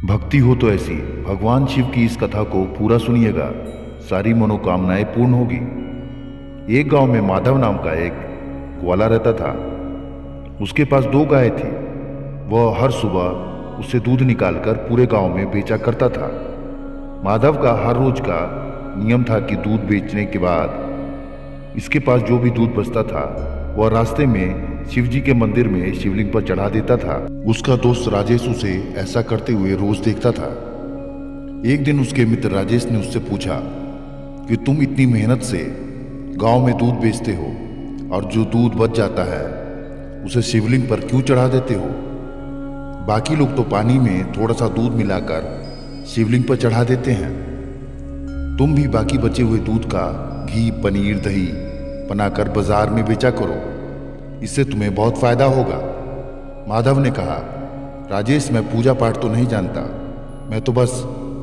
भक्ति हो तो ऐसी भगवान शिव की इस कथा को पूरा सुनिएगा, सारी मनोकामनाएं पूर्ण होगी। एक गांव में माधव नाम का एक ग्वाला रहता था। उसके पास 2 गायें थी। वह हर सुबह उससे दूध निकालकर पूरे गांव में बेचा करता था। माधव का हर रोज का नियम था कि दूध बेचने के बाद इसके पास जो भी दूध बचता था वह रास्ते में शिव जी के मंदिर में शिवलिंग पर चढ़ा देता था। उसका दोस्त राजेश उसे ऐसा करते हुए रोज देखता था। एक दिन उसके मित्र राजेश ने उससे पूछा कि तुम इतनी मेहनत से गांव में दूध बेचते हो और जो दूध बच जाता है उसे शिवलिंग पर क्यों चढ़ा देते हो? बाकी लोग तो पानी में थोड़ा सा दूध मिलाकर शिवलिंग पर चढ़ा देते हैं। तुम भी बाकी बचे हुए दूध का घी, पनीर, दही बनाकर बाजार में बेचा करो, इससे तुम्हें बहुत फायदा होगा। माधव ने कहा, राजेश, मैं पूजा पाठ तो नहीं जानता, मैं तो बस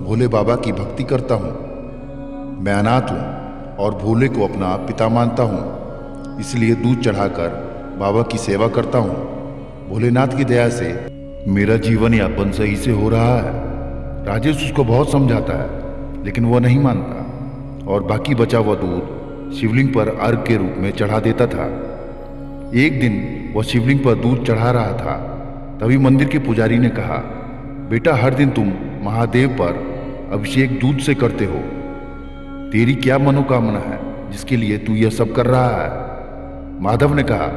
भोले बाबा की भक्ति करता हूँ। मैं अनाथ हूँ और भोले को अपना पिता मानता हूँ, इसलिए दूध चढ़ाकर बाबा की सेवा करता हूँ। भोलेनाथ की दया से मेरा जीवन यापन सही से हो रहा है। राजेश उसको बहुत समझाता है लेकिन वह नहीं मानता और बाकी बचा हुआ दूध शिवलिंग पर अर्घ के रूप में चढ़ा देता था। एक दिन वह शिवलिंग पर दूध चढ़ा रहा था, तभी मंदिर के पुजारी ने कहा, बेटा, हर दिन तुम महादेव पर अभिषेक दूध से करते हो। तेरी क्या मनोकामना है जिसके लिए तू यह सब कर रहा है? माधव ने कहा,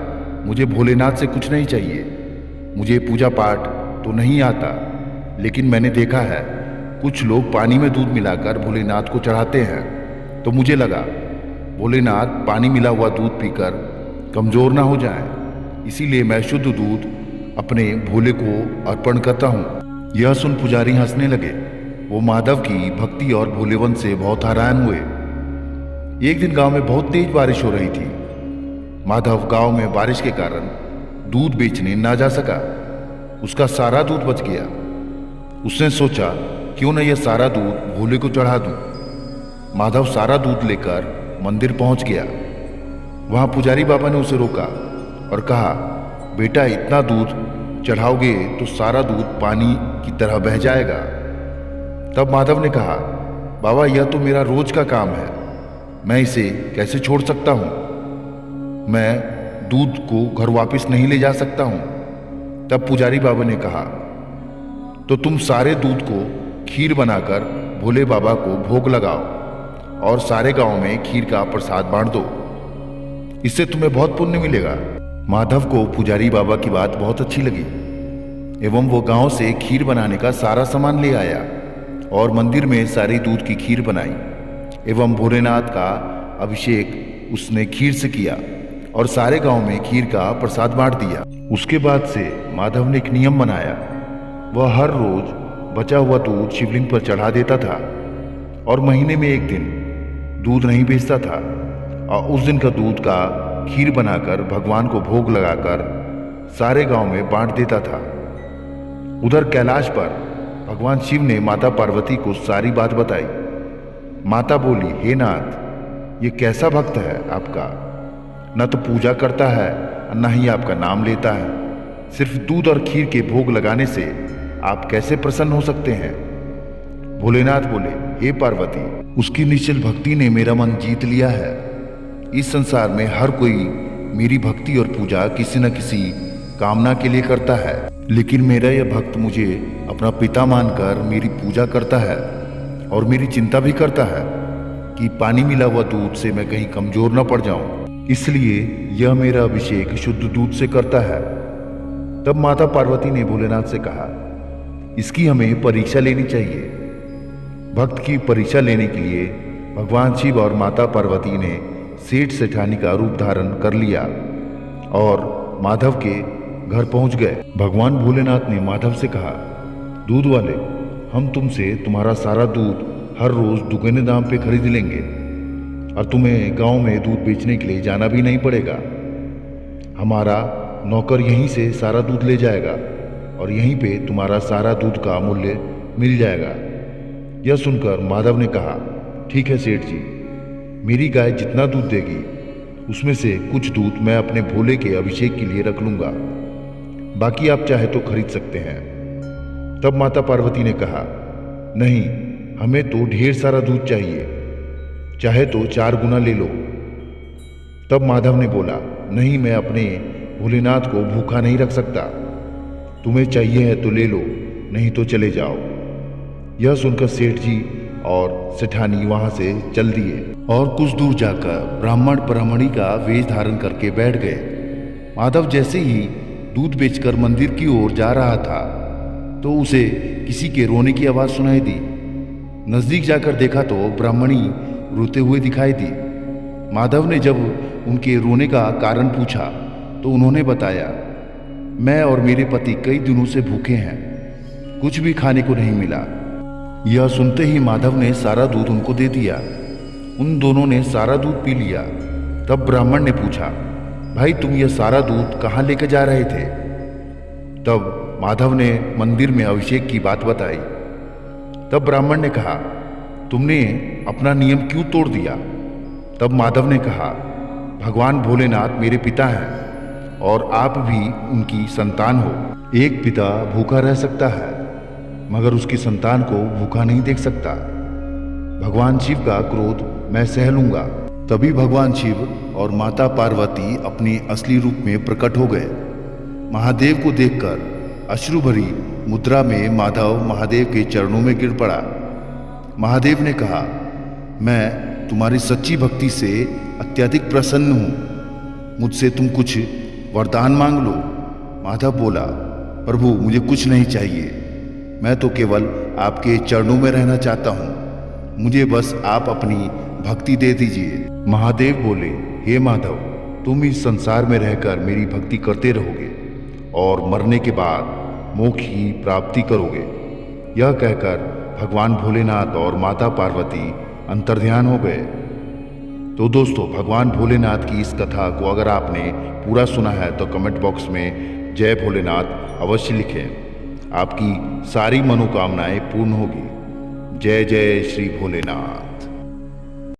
मुझे भोलेनाथ से कुछ नहीं चाहिए। मुझे पूजा पाठ तो नहीं आता, लेकिन मैंने देखा है कुछ लोग पानी में दूध मिलाकर भोलेनाथ को चढ़ाते हैं, तो मुझे लगा भोलेनाथ पानी मिला हुआ दूध पीकर कमजोर ना हो जाए, इसीलिए मैं शुद्ध दूध अपने भोले को अर्पण करता हूँ। यह सुन पुजारी हंसने लगे। वो माधव की भक्ति और भोलेवन से बहुत हैरान हुए। एक दिन गांव में बहुत तेज बारिश हो रही थी। माधव गांव में बारिश के कारण दूध बेचने ना जा सका। उसका सारा दूध बच गया। उसने सोचा, क्यों न यह सारा दूध भोले को चढ़ा दूं। माधव सारा दूध लेकर मंदिर पहुंच गया। वहां पुजारी बाबा ने उसे रोका और कहा, बेटा, इतना दूध चढ़ाओगे तो सारा दूध पानी की तरह बह जाएगा। तब माधव ने कहा, बाबा, यह तो मेरा रोज का काम है, मैं इसे कैसे छोड़ सकता हूं? मैं दूध को घर वापस नहीं ले जा सकता हूं। तब पुजारी बाबा ने कहा, तो तुम सारे दूध को खीर बनाकर भोले बाबा को भोग लगाओ और सारे गांव में खीर का प्रसाद बांट दो, इससे तुम्हें बहुत पुण्य मिलेगा। माधव को पुजारी बाबा की बात बहुत अच्छी लगी एवं वो गांव से खीर बनाने का सारा सामान ले आया और मंदिर में सारी दूध की खीर बनाई एवं भोलेनाथ का अभिषेक उसने खीर से किया और सारे गांव में खीर का प्रसाद बांट दिया। उसके बाद से माधव ने एक नियम बनाया। वह हर रोज बचा हुआ दूध शिवलिंग पर चढ़ा देता था और महीने में एक दिन दूध नहीं बेचता था और उस दिन का दूध का खीर बनाकर भगवान को भोग लगाकर सारे गांव में बांट देता था। उधर कैलाश पर भगवान शिव ने माता पार्वती को सारी बात बताई। माता बोली, हे नाथ, ये कैसा भक्त है आपका, न तो पूजा करता है न ही आपका नाम लेता है। सिर्फ दूध और खीर के भोग लगाने से आप कैसे प्रसन्न हो सकते हैं? भोलेनाथ बोले, हे पार्वती, उसकी निश्चल भक्ति ने मेरा मन जीत लिया है। इस संसार में हर कोई मेरी भक्ति और पूजा किसी न किसी कामना के लिए करता है, लेकिन मेरा यह भक्त मुझे अपना पिता मानकर मेरी पूजा करता है और मेरी चिंता भी करता है कि पानी मिला हुआ दूध से मैं कहीं कमजोर न पड़ जाऊं, इसलिए यह मेरा अभिषेक शुद्ध दूध से करता है। तब माता पार्वती ने भोलेनाथ से कहा, इसकी हमें परीक्षा लेनी चाहिए। भक्त की परीक्षा लेने के लिए भगवान शिव और माता पार्वती ने सेठ सेठानी का रूप धारण कर लिया और माधव के घर पहुंच गए। भगवान भोलेनाथ ने माधव से कहा, दूध वाले, हम तुमसे तुम्हारा सारा दूध हर रोज दुगने दाम पे खरीद लेंगे और तुम्हें गांव में दूध बेचने के लिए जाना भी नहीं पड़ेगा। हमारा नौकर यहीं से सारा दूध ले जाएगा और यहीं पे तुम्हारा सारा दूध का मूल्य मिल जाएगा। यह सुनकर माधव ने कहा, ठीक है सेठ जी, मेरी गाय जितना दूध देगी उसमें से कुछ दूध मैं अपने भोले के अभिषेक के लिए रख लूंगा, बाकी आप चाहे तो खरीद सकते हैं। तब माता पार्वती ने कहा, नहीं, हमें तो ढेर सारा दूध चाहिए, चाहे तो 4 गुना ले लो। तब माधव ने बोला, नहीं, मैं अपने भोलेनाथ को भूखा नहीं रख सकता। तुम्हें चाहिए है तो ले लो, नहीं तो चले जाओ। यह सुनकर सेठ जी और सेठानी वहां से चल दिए और कुछ दूर जाकर ब्राह्मण ब्राह्मणी का वेश धारण करके बैठ गए। माधव जैसे ही दूध बेचकर मंदिर की ओर जा रहा था तो उसे किसी के रोने की आवाज सुनाई दी। नजदीक जाकर देखा तो ब्राह्मणी रोते हुए दिखाई दी। माधव ने जब उनके रोने का कारण पूछा तो उन्होंने बताया, मैं और मेरे पति कई दिनों से भूखे हैं, कुछ भी खाने को नहीं मिला। यह सुनते ही माधव ने सारा दूध उनको दे दिया। उन दोनों ने सारा दूध पी लिया। तब ब्राह्मण ने पूछा, भाई, तुम यह सारा दूध कहाँ लेकर जा रहे थे? तब माधव ने मंदिर में अभिषेक की बात बताई। तब ब्राह्मण ने कहा, तुमने अपना नियम क्यों तोड़ दिया? तब माधव ने कहा, भगवान भोलेनाथ मेरे पिता हैं और आप भी उनकी संतान हो। एक पिता भूखा रह सकता है मगर उसकी संतान को भूखा नहीं देख सकता। भगवान शिव का क्रोध मैं सह लूंगा। तभी भगवान शिव और माता पार्वती अपने असली रूप में प्रकट हो गए। महादेव को देखकर अश्रु भरी मुद्रा में माधव महादेव के चरणों में गिर पड़ा। महादेव ने कहा, मैं तुम्हारी सच्ची भक्ति से अत्यधिक प्रसन्न हूं, मुझसे तुम कुछ वरदान मांग लो। माधव बोला, प्रभु, मुझे कुछ नहीं चाहिए, मैं तो केवल आपके चरणों में रहना चाहता हूं, मुझे बस आप अपनी भक्ति दे दीजिए। महादेव बोले, हे माधव, तुम इस संसार में रहकर मेरी भक्ति करते रहोगे और मरने के बाद मोक्ष की प्राप्ति करोगे। यह कहकर भगवान भोलेनाथ और माता पार्वती अंतर्ध्यान हो गए। तो दोस्तों, भगवान भोलेनाथ की इस कथा को अगर आपने पूरा सुना है तो कमेंट बॉक्स में जय भोलेनाथ अवश्य लिखें। आपकी सारी मनोकामनाएं पूर्ण होगी। जय जय श्री भोलेनाथ।